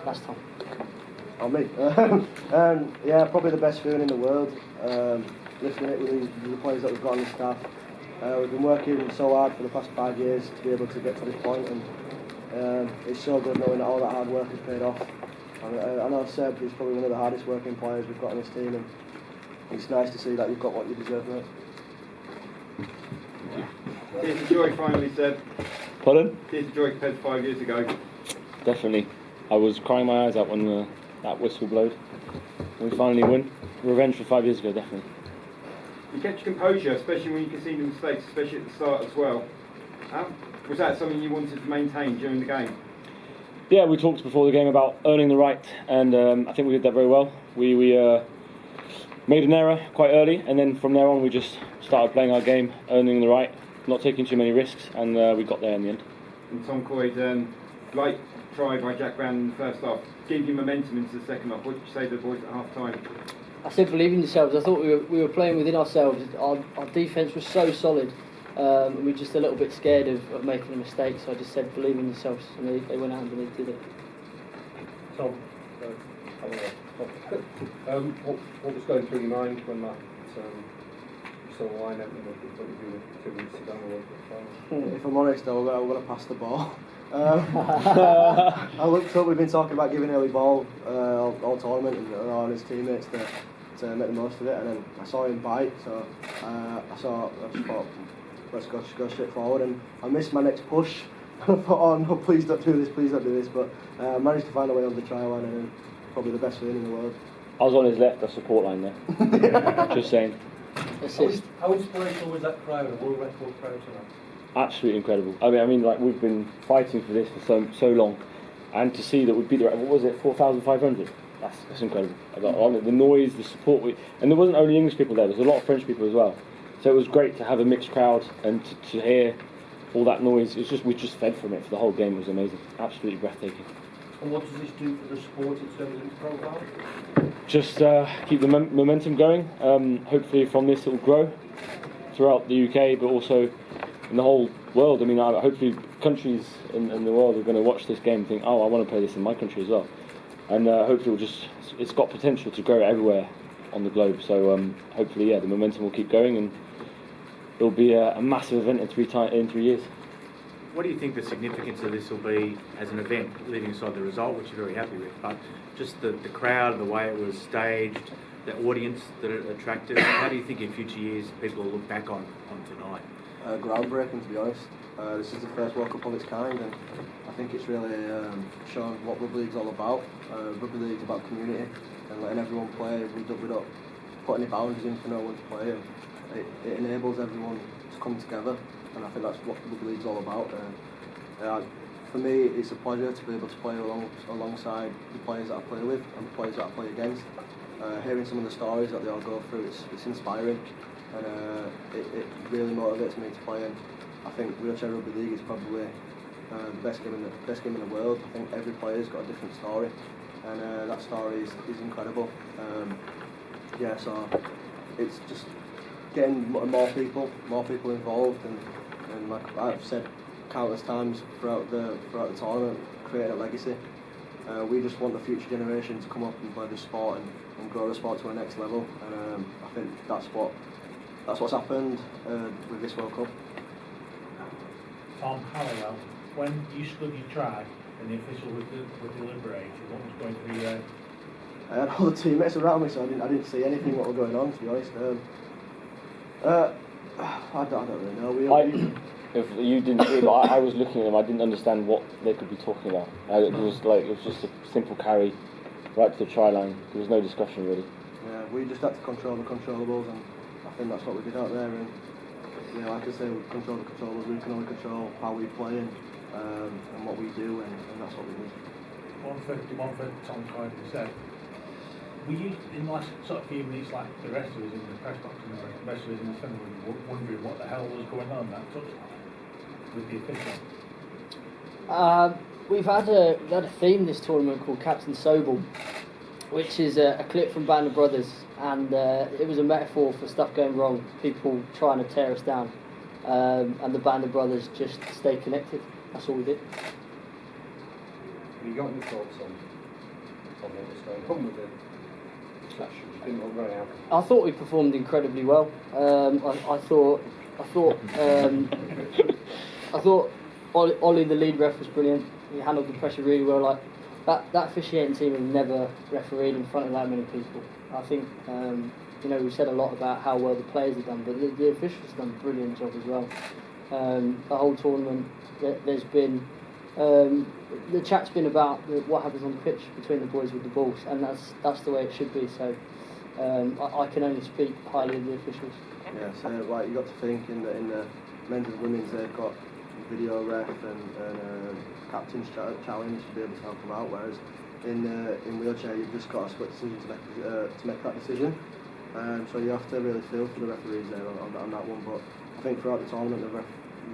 That's Tom. On me. Yeah, probably the best feeling in the world. Lifting it with the players that we've got on the staff. We've been working so hard for the past 5 years to be able to get to this point, and it's so good knowing that all that hard work has paid off. I know Seb is probably one of the hardest working players we've got on this team, and it's nice to see that you've got what you deserve, mate. Here's the joy finally, Seb. Pardon? Here's the joy compared to 5 years ago. Definitely. I was crying my eyes out when that whistle blowed. We finally win. Revenge for 5 years ago, definitely. You kept your composure, especially when you conceded mistakes, especially at the start as well. Was that something you wanted to maintain during the game? Yeah, we talked before the game about earning the right, and I think we did that very well. We made an error quite early, and then from there on we just started playing our game, earning the right, not taking too many risks, and we got there in the end. And Tom Coyd, like try by Jack Brown in the first half, gave you momentum into the second half. What did you say to the boys at half time? I said believe in yourselves. I thought we were playing within ourselves. Our defence was so solid, and we were just a little bit scared of making a mistake. So I just said believe in yourselves, and they went out and they did it. Tom, what was going through your mind when that you saw the line out and what you do with 2 minutes to go? If I'm honest, I'm going to pass the ball. I looked up, we've been talking about giving early ball all tournament and on his teammates to make the most of it, and then I saw him bite, so I just thought, let's go straight forward, and I missed my next push. I thought, oh no, please don't do this, but I managed to find a way on the try line, and probably the best feeling in the world. I was on his left, the support line there. Just saying. How inspirational was that crowd, a world record crowd tonight? Absolutely incredible. I mean, like we've been fighting for this for so long, and to see that we beat what was it, 4,500? That's incredible. The noise, the support, and there wasn't only English people there. There was a lot of French people as well. So it was great to have a mixed crowd and to hear all that noise. It's just we just fed from it for the whole game. It was amazing, absolutely breathtaking. And what does this do for the sport in terms of its profile? Just keep the momentum going. Hopefully from this it will grow throughout the UK, but also in the whole world. I mean, hopefully countries in the world are going to watch this game and think, oh, I want to play this in my country as well. And hopefully it's got potential to grow everywhere on the globe. So hopefully, yeah, the momentum will keep going, and it'll be a massive event in 3 years. What do you think the significance of this will be as an event, leaving aside the result, which you're very happy with, but just the crowd, the way it was staged, the audience that it attracted? How do you think in future years people will look back on tonight? Groundbreaking, to be honest. This is the first World Cup of its kind, and I think it's really shown what Rugby League's all about. Rugby League's about community and letting everyone play without putting any boundaries in for no one to play. It enables everyone to come together, and I think that's what Rugby League's all about. For me, it's a pleasure to be able to play alongside the players that I play with and the players that I play against. Hearing some of the stories that they all go through, it's inspiring, and it really motivates me to play. And I think Wheelchair Rugby League is probably the best game in the world. I think every player's got a different story, and that story is incredible. So it's just getting more people involved, and like I've said countless times throughout the tournament, creating a legacy. We just want the future generation to come up and play the sport and grow the sport to a next level, and I think that's what's happened with this World Cup. Tom Halliwell, when you scored your try and the official was deliberating, what was going through your head? I had all the teammates around me, so I didn't see anything what was going on, to be honest. I don't really know. If you didn't, I was looking at them. I didn't understand what they could be talking about. It was just a simple carry right to the try line. There was no discussion really. Yeah, we just had to control the controllables, and I think that's what we did out there. And like I say, we control the controllables. We can only control how we play and what we do, and that's what we did. One for Tom Coyd and Seb. We used in the last sort of few minutes, like the rest of us in the press box and the rest of us in the centre, wondering what the hell was going on that touchline with the official. We've had a theme this tournament called Captain Sobel, which is a clip from Band of Brothers, and it was a metaphor for stuff going wrong, people trying to tear us down, and the Band of Brothers just stay connected. That's all we did. Have you got any thoughts on what was going on with the session? You didn't look very happy. I thought we performed incredibly well. I thought Ollie, the lead ref, was brilliant. He handled the pressure really well. Like that officiating team have never refereed in front of that many people. I think we've said a lot about how well the players have done, but the officials have done a brilliant job as well. The whole tournament, there's been the chat's been about what happens on the pitch between the boys with the balls, and that's the way it should be. So I can only speak highly of the officials. Yeah, so like you got to think in the men's and women's, they've got video ref and captain's challenge to be able to help them out, whereas in wheelchair you've just got a split decision to make that decision. So you have to really feel for the referees there on that one. But I think throughout the tournament the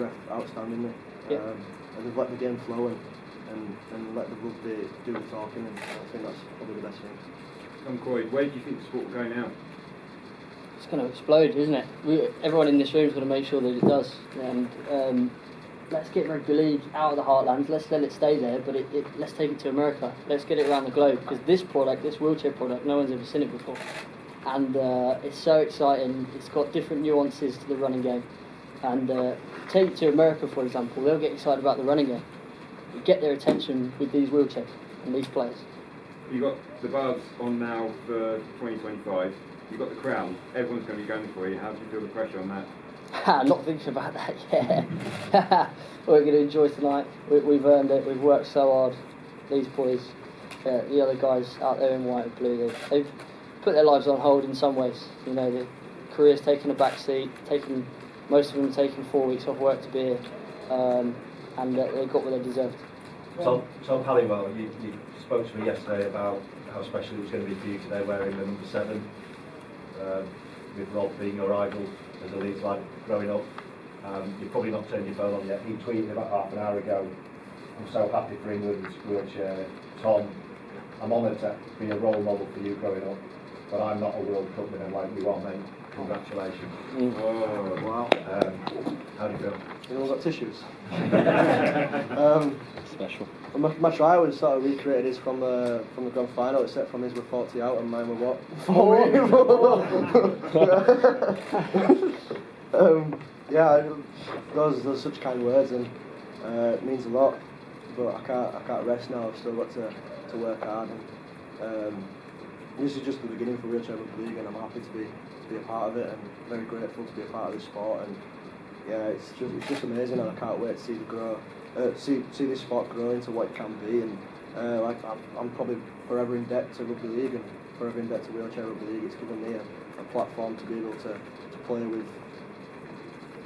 ref outstandingly. And they've let the game flow and let the rugby do the talking, and I think that's probably the best thing. Tom Coyd, where do you think the sport will go now? It's going to explode, isn't it? Everyone in this room is going to make sure that it does. And let's get rugby league out of the heartland. Let's let it stay there, but let's take it to America. Let's get it around the globe, because this wheelchair product, no one's ever seen it before. And it's so exciting. It's got different nuances to the running game. And take it to America, for example, they'll get excited about the running game. You get their attention with these wheelchairs and these players. You've got the buzz on now for 2025. You've got the crown. Everyone's going to be going for you. How do you feel the pressure on that? I'm not thinking about that yet. We're going to enjoy tonight. We've earned it. We've worked so hard. These boys, the other guys out there in white and blue, they've put their lives on hold in some ways. You know, their careers taking a back seat, most of them taking 4 weeks off work to be here, and they got what they deserved. Tom Halliwell, you spoke to me yesterday about how special it was going to be for you today wearing the number 7, with Rob being your idol as a Leeds lad growing up. You've probably not turned your phone on yet. He tweeted about half an hour ago, "I'm so happy for England's wheelchair. Tom, I'm honoured to be a role model for you growing up, but I'm not a World Cup winner like you are, mate. Congratulations." Oh, wow. How do you feel? Anyone got tissues? Special. My try was sort of recreated his from the grand final, except from his were 40 out and mine were what? 40. Yeah, those are such kind words, and it means a lot. But I can't rest now. I've still got to work hard, and this is just the beginning for Wheelchair Rugby League, and I'm happy to be a part of it, and very grateful to be a part of this sport. And yeah, it's just amazing, and I can't wait to see this sport grow into what it can be. And I'm probably forever in debt to rugby league and forever in debt to Wheelchair Rugby League. It's given me a platform to be able to play with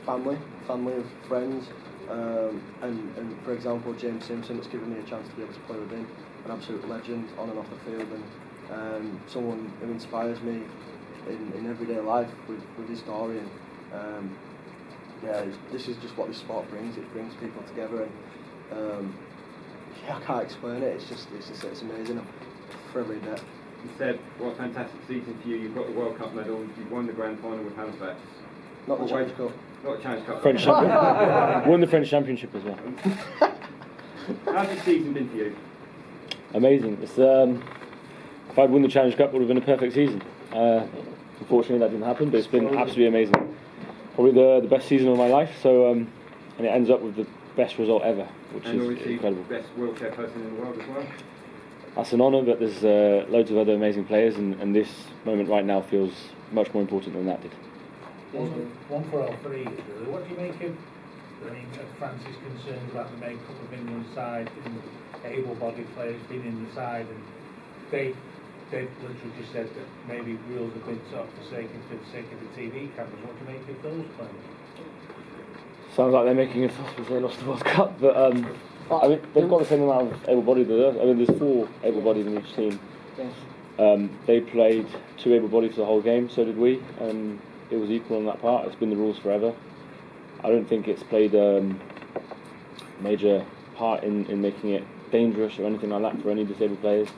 family of friends, and for example James Simpson, it's given me a chance to be able to play with him, an absolute legend on and off the field, and someone who inspires me in everyday life with his story. And this is just what this sport brings. It brings people together, and I can't explain it. It's amazing. I'm forever in debt. Seb, what a fantastic season for you. You've got the World Cup medal. You've won the grand final with Halifax. Not the Challenge Cup. Not the Challenge Cup. French champion. Won the French Championship as well. How's this season been for you? Amazing. It's if I'd won the Challenge Cup, it would have been a perfect season. Unfortunately, that didn't happen, but it's been absolutely amazing. Probably the best season of my life. So, and it ends up with the best result ever, which is incredible. Best wheelchair person in the world as well. That's an honour, but there's loads of other amazing players, and this moment right now feels much more important than that did. One for all three, really. What do you make of France's concerns about the makeup of England's side and able-bodied players being in the side, and they've literally just said that maybe rules have been sort of forsaken for the sake of the TV cameras. What do you make of those players? Sounds like they're making a fuss because they lost the World Cup, but I mean, they've got the same amount of able-bodied as us. I mean, there's 4 able-bodied in each team. Yes. They played 2 able-bodied for the whole game, so did we, and it was equal on that part. It's been the rules forever. I don't think it's played a major part in making it dangerous or anything like that for any disabled players.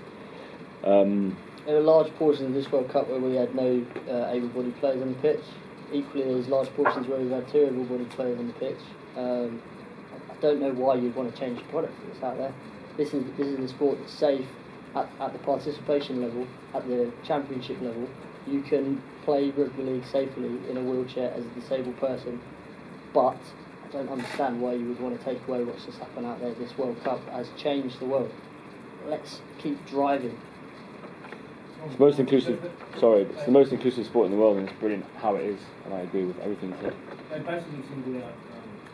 There were large portions of this World Cup where we had no able-bodied players on the pitch. Equally, there's large portions where we've had 2 able-bodied players on the pitch. I don't know why you'd want to change the product that's out there. this is a sport that's safe at the participation level, at the championship level. You can play rugby league safely in a wheelchair as a disabled person, but I don't understand why you would want to take away what's just happened out there. This World Cup has changed the world. Let's keep driving. It's the most inclusive. Sorry, it's the most inclusive sport in the world, and it's brilliant how it is. And I agree with everything you said. They basically singled out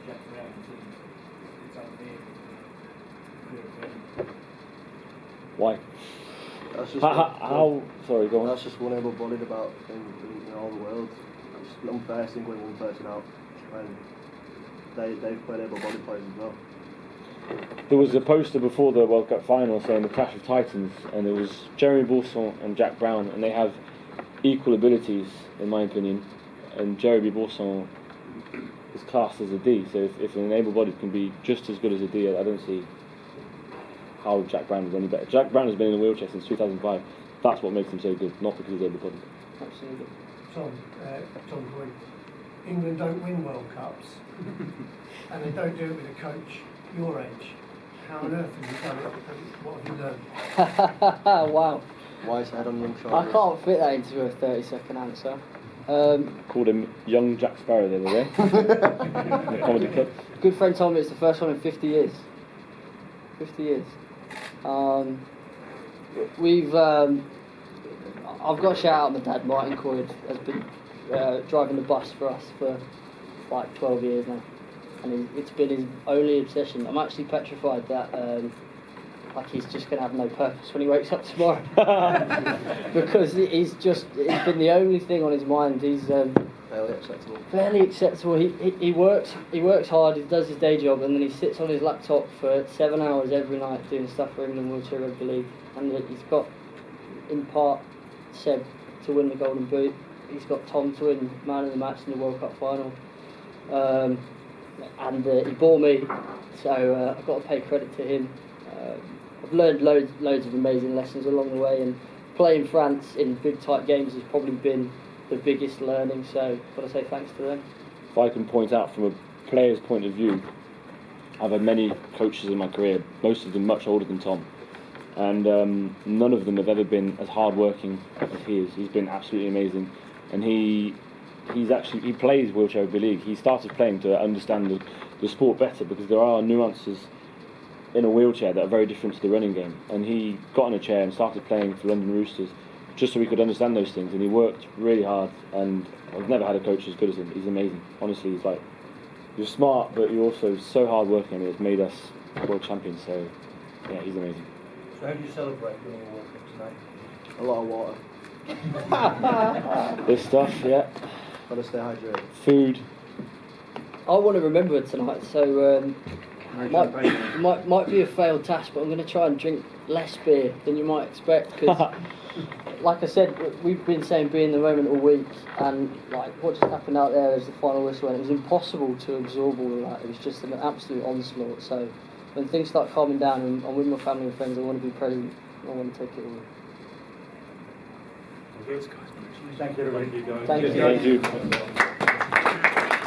Jack Brown and said it's unfair. Why? That's just How? Sorry, go on. That's just one able-bodied about in all the world. It's unfair singling one person out, and they've played able-bodied players as well. There was a poster before the World Cup final saying the Clash of Titans, and it was Jeremy Bourson and Jack Brown, and they have equal abilities, in my opinion. And Jeremy Bourson is classed as a D, so if an able-bodied can be just as good as a D, I don't see how Jack Brown is any better. Jack Brown has been in a wheelchair since 2005. That's what makes him so good, not because he's able-bodied. Absolutely. Tom Coyd, England don't win World Cups, and they don't do it with a coach your age. How on earth have you done it, and what have you learned? Wow. Wise head on young shoulders. I can't fit that into a 30-second answer. Called him Young Jack Sparrow the other day. In the comedy club. Good friend told me it's the first one in 50 years. 50 years. I've got to shout out my dad, Martin Coyd, has been driving the bus for us for like 12 years now. And it's been his only obsession. I'm actually petrified that like he's just going to have no purpose when he wakes up tomorrow. Because it's been the only thing on his mind. He's Fairly acceptable. fairly acceptable. He works hard, he does his day job, and then he sits on his laptop for 7 hours every night doing stuff for England Wheelchair Rugby League. And he's got, in part, Seb to win the Golden Boot. He's got Tom to win Man of the Match in the World Cup final. And he bore me, so I've got to pay credit to him. I've learned loads of amazing lessons along the way, and playing France in big tight games has probably been the biggest learning, so I've got to say thanks to them. If I can point out from a player's point of view, I've had many coaches in my career, most of them much older than Tom, and none of them have ever been as hard working as he is. He's been absolutely amazing, and he plays wheelchair rugby league. He started playing to understand the sport better, because there are nuances in a wheelchair that are very different to the running game, and he got in a chair and started playing for London Roosters just so he could understand those things, and he worked really hard, and I've never had a coach as good as him. He's amazing. Honestly, he's like, you're smart, but you're also so hard working, and it's made us world champions, so yeah, he's amazing. So how do you celebrate winning a World Cup tonight? A lot of water. This stuff, yeah. Gotta stay hydrated. Food. I want to remember it tonight, so might be a failed task, but I'm going to try and drink less beer than you might expect, because like I said, we've been saying be in the moment all week, and like what just happened out there as the final whistle, and it was impossible to absorb all of that. It was just an absolute onslaught. So when things start calming down and I'm with my family and friends, I want to be present. I want to take it all. Thank you, everybody. Thank you. Thank you.